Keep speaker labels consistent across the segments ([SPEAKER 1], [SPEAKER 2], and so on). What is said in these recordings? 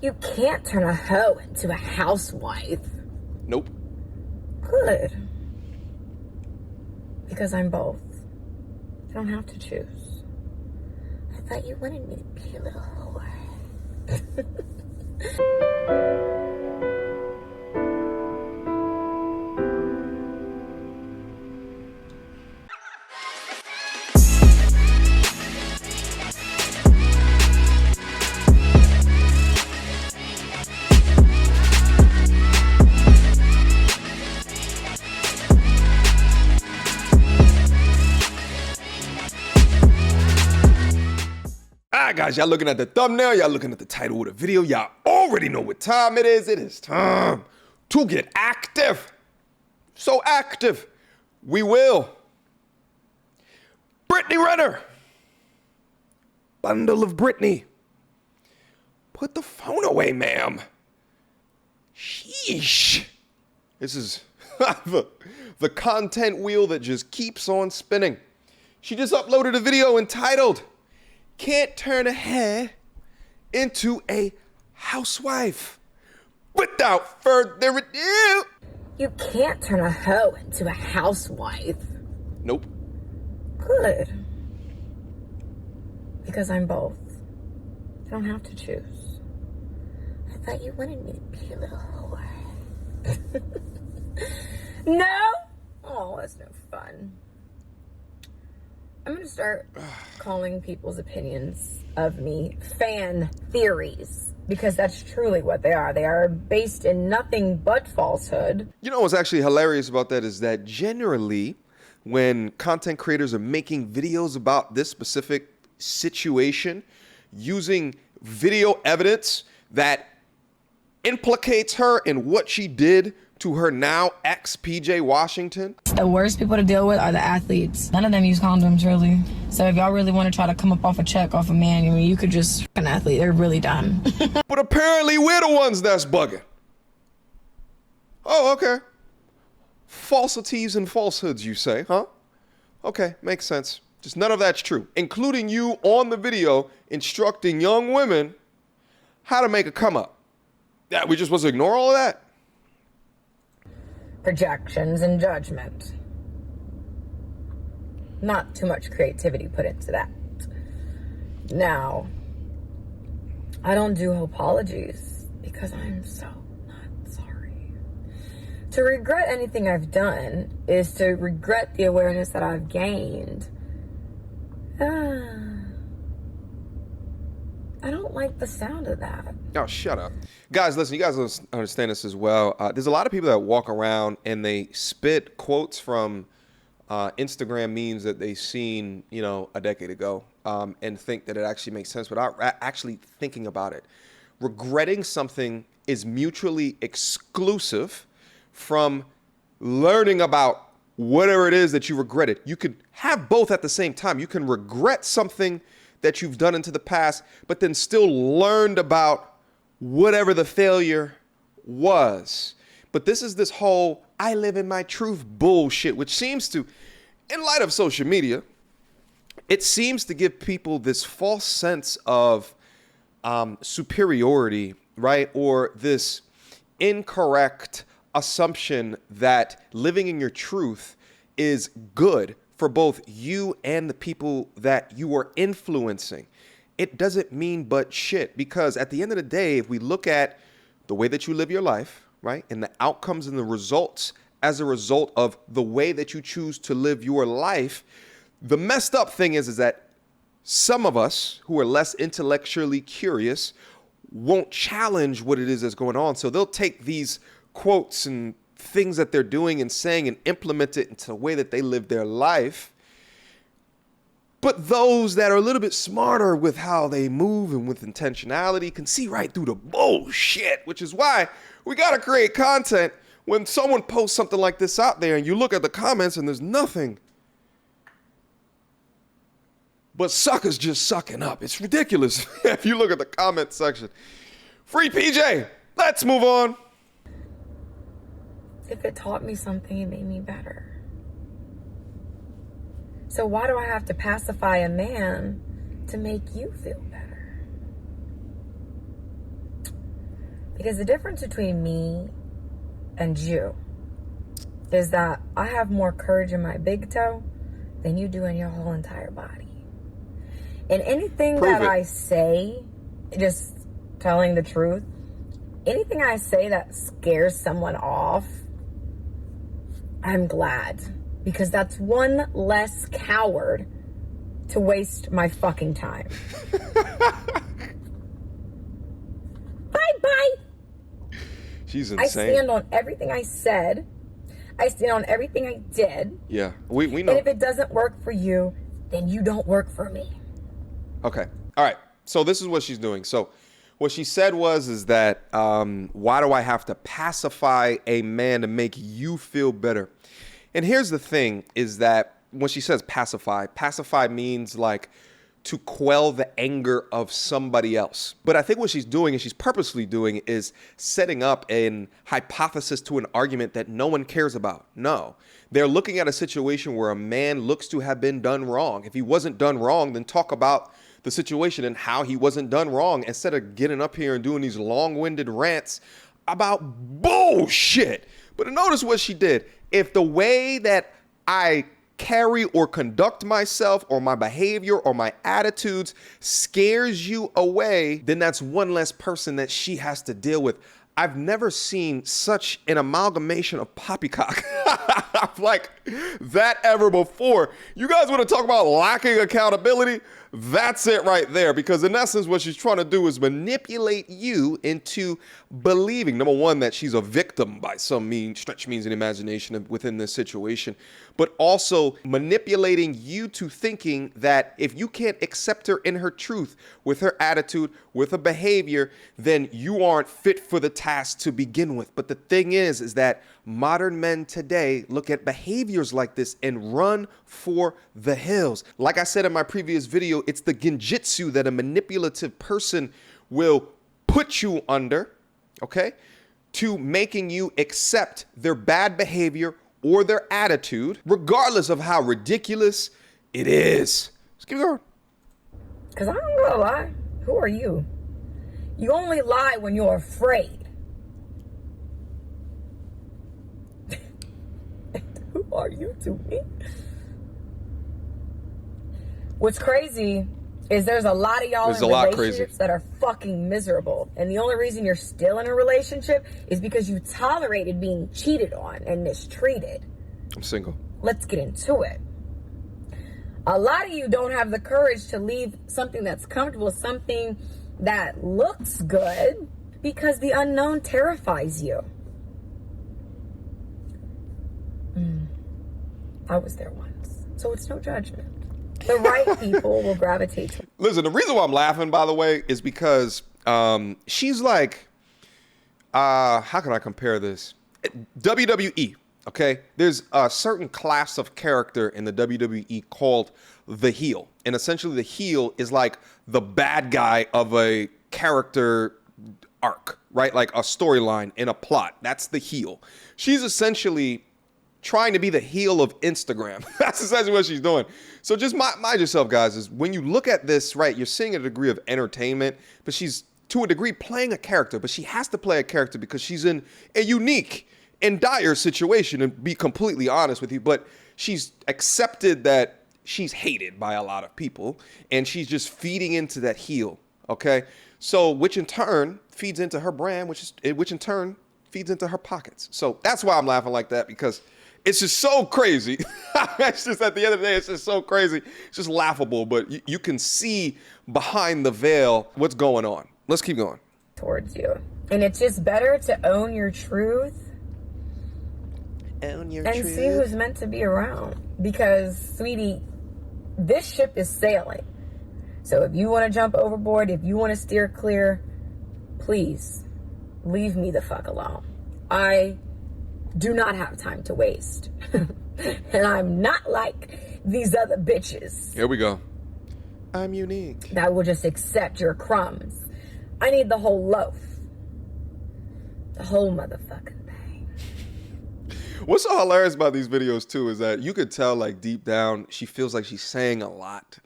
[SPEAKER 1] You can't turn a hoe into a housewife.
[SPEAKER 2] Nope.
[SPEAKER 1] Good. Because I'm both. You don't have to choose. I thought you wanted me to be a little whore.
[SPEAKER 2] Guys, y'all looking at the thumbnail, y'all looking at the title of the video, y'all already know what time it is. It is time to get active. So active. We will. Brittany Renner. Bundle of Brittany. Put the phone away, ma'am. Sheesh. This is the content wheel that just keeps on spinning. She just uploaded a video entitled, "Can't Turn a Hair into a Housewife." Without further ado.
[SPEAKER 1] You can't turn a hoe into a housewife.
[SPEAKER 2] Nope.
[SPEAKER 1] Good. Because I'm both. You don't have to choose. I thought you wanted me to be a little whore. No? Oh, that's no fun. I'm going to start calling people's opinions of me fan theories, because that's truly what they are. They are based in nothing but falsehood.
[SPEAKER 2] You know what's actually hilarious about that is that generally when content creators are making videos about this specific situation using video evidence that implicates her in what she did to her now ex PJ Washington.
[SPEAKER 3] The worst people to deal with are the athletes. None of them use condoms, really. So if y'all really want to try to come up off a check off a man, I mean, you could just an athlete. They're really dumb.
[SPEAKER 2] But apparently we're the ones that's bugging. Oh, okay. Falsities and falsehoods, you say, huh? Okay, makes sense. Just none of that's true, including you on the video instructing young women how to make a come up. Yeah, we just supposed to ignore all of that?
[SPEAKER 1] Projections and judgment. Not too much creativity put into that. Now, I don't do apologies because I'm so not sorry. To regret anything I've done is to regret the awareness that I've gained. I don't like the sound of that.
[SPEAKER 2] Oh, shut up. Guys, listen, you guys understand this as well. There's a lot of people that walk around and they spit quotes from Instagram memes that they've seen, a decade ago, and think that it actually makes sense without actually thinking about it. Regretting something is mutually exclusive from learning about whatever it is that you regretted. You could have both at the same time. You can regret something that you've done into the past, but then still learned about whatever the failure was. But this whole I live in my truth bullshit, which seems to, in light of social media, it seems to give people this false sense of superiority, right? Or this incorrect assumption that living in your truth is good for both you and the people that you are influencing. It doesn't mean but shit, because at the end of the day, if we look at the way that you live your life, right, and the outcomes and the results as a result of the way that you choose to live your life, the messed up thing is that some of us who are less intellectually curious won't challenge what it is that's going on. So they'll take these quotes and things that they're doing and saying and implement it into the way that they live their life. But those that are a little bit smarter with how they move and with intentionality can see right through the bullshit, which is why we got to create content. When someone posts something like this out there and you look at the comments and there's nothing but suckers just sucking up. It's ridiculous if you look at the comment section. Free PJ. Let's move on.
[SPEAKER 1] If it taught me something, it made me better. So why do I have to pacify a man to make you feel better? Because the difference between me and you is that I have more courage in my big toe than you do in your whole entire body. And anything that I say, just telling the truth, anything I say that scares someone off, I'm glad. Because that's one less coward to waste my fucking time. Bye-bye.
[SPEAKER 2] She's insane.
[SPEAKER 1] I stand on everything I said. I stand on everything I did.
[SPEAKER 2] Yeah, we know.
[SPEAKER 1] And if it doesn't work for you, then you don't work for me.
[SPEAKER 2] Okay. All right. So this is what she's doing. So what she said is that why do I have to pacify a man to make you feel better? And here's the thing is that when she says pacify means like to quell the anger of somebody else. But I think what she's doing and she's purposely doing is setting up an hypothesis to an argument that no one cares about. No, they're looking at a situation where a man looks to have been done wrong. If he wasn't done wrong, then talk about the situation and how he wasn't done wrong instead of getting up here and doing these long-winded rants about bullshit. But notice what she did. If the way that I carry or conduct myself or my behavior or my attitudes scares you away, then that's one less person that she has to deal with. I've never seen such an amalgamation of poppycock like that ever before. You guys want to talk about lacking accountability? That's it right there. Because in essence, what she's trying to do is manipulate you into believing, number one, that she's a victim by some stretch means and imagination within this situation, but also manipulating you to thinking that if you can't accept her in her truth with her attitude, with her behavior, then you aren't fit for the task to begin with. But the thing is that modern men today look at behaviors like this and run for the hills. Like I said in my previous video, it's the genjutsu that a manipulative person will put you under, okay, to making you accept their bad behavior or their attitude, regardless of how ridiculous it is. Let's keep going.
[SPEAKER 1] Because I'm gonna lie. Who are you? You only lie when you're afraid. Who are you to me? What's crazy is there's a lot of y'all in relationships that are fucking miserable. And the only reason you're still in a relationship is because you tolerated being cheated on and mistreated.
[SPEAKER 2] I'm single.
[SPEAKER 1] Let's get into it. A lot of you don't have the courage to leave something that's comfortable, something that looks good, because the unknown terrifies you. I was there once, so it's no judgment. The right people will gravitate to.
[SPEAKER 2] Listen, the reason why I'm laughing, by the way, is because she's like, how can I compare this? WWE, okay? There's a certain class of character in the WWE called the heel. And essentially the heel is like the bad guy of a character arc, right? Like a storyline in a plot. That's the heel. She's essentially trying to be the heel of Instagram. That's essentially what she's doing. So just mind yourself, guys, is when you look at this, right, you're seeing a degree of entertainment, but she's to a degree playing a character, but she has to play a character because she's in a unique and dire situation, and be completely honest with you, but she's accepted that she's hated by a lot of people, and she's just feeding into that heel, okay? So, which in turn feeds into her brand, which in turn feeds into her pockets. So that's why I'm laughing like that, because it's just so crazy. It's just at the end of the day, it's just so crazy. It's just laughable, but you can see behind the veil what's going on. Let's keep going.
[SPEAKER 1] Towards you. And it's just better to own your truth.
[SPEAKER 2] Own your
[SPEAKER 1] and
[SPEAKER 2] truth.
[SPEAKER 1] See who's meant to be around. Because, sweetie, this ship is sailing. So if you want to jump overboard, if you want to steer clear, please leave me the fuck alone. I do not have time to waste. And I'm not like these other bitches.
[SPEAKER 2] Here we go. I'm unique.
[SPEAKER 1] That will just accept your crumbs. I need the whole loaf. The whole motherfucking thing.
[SPEAKER 2] What's so hilarious about these videos too is that you could tell like deep down she feels like she's saying a lot.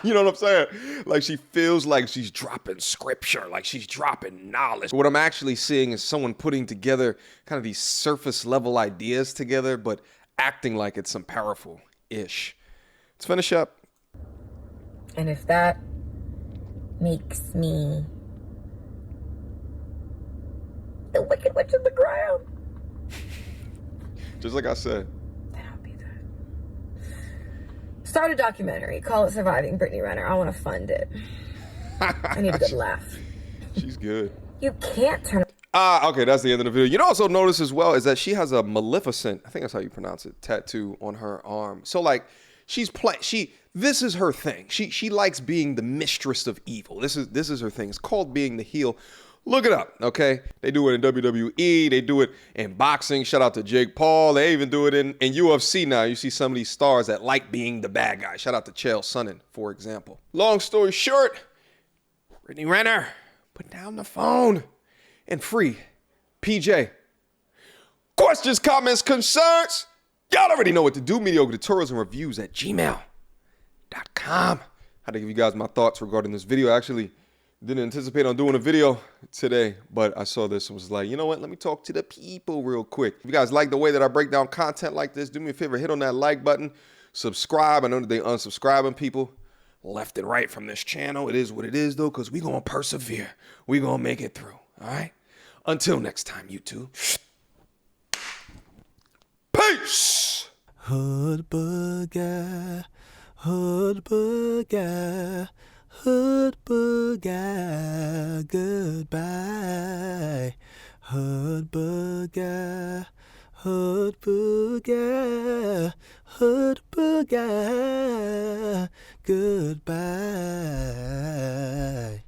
[SPEAKER 2] You know what I'm saying? Like she feels like she's dropping scripture, like she's dropping knowledge. What I'm actually seeing is someone putting together kind of these surface level ideas together, but acting like it's some powerful ish. Let's finish up.
[SPEAKER 1] And if that makes me the wicked witch of the ground,
[SPEAKER 2] Just like I said.
[SPEAKER 1] then I'll be that. Start a documentary. Call it Surviving Brittany Renner. I want to fund it. I need a good laugh.
[SPEAKER 2] She's good.
[SPEAKER 1] You can't turn.
[SPEAKER 2] Okay, that's the end of the video. You also notice as well is that she has a Maleficent, I think that's how you pronounce it, tattoo on her arm. So like this is her thing. She likes being the mistress of evil. This is her thing. It's called being the heel. Look it up, okay? They do it in WWE. They do it in boxing. Shout out to Jake Paul. They even do it in UFC now. You see some of these stars that like being the bad guy. Shout out to Chael Sonnen, for example. Long story short, Brittany Renner, put down the phone and free PJ. Questions, comments, concerns? Y'all already know what to do. Mediocre tutorials and reviews at gmail.com. I had to give you guys my thoughts regarding this video. I actually didn't anticipate on doing a video today, but I saw this and was like, you know what? Let me talk to the people real quick. If you guys like the way that I break down content like this, do me a favor, hit on that like button, subscribe. I know that they unsubscribing people left and right from this channel. It is what it is, though, because we going to persevere. We going to make it through, all right? Until next time, YouTube. Peace!
[SPEAKER 4] Hood booger, hood booger, hood booger, goodbye. Hood booger, hood booger, hood booger, goodbye.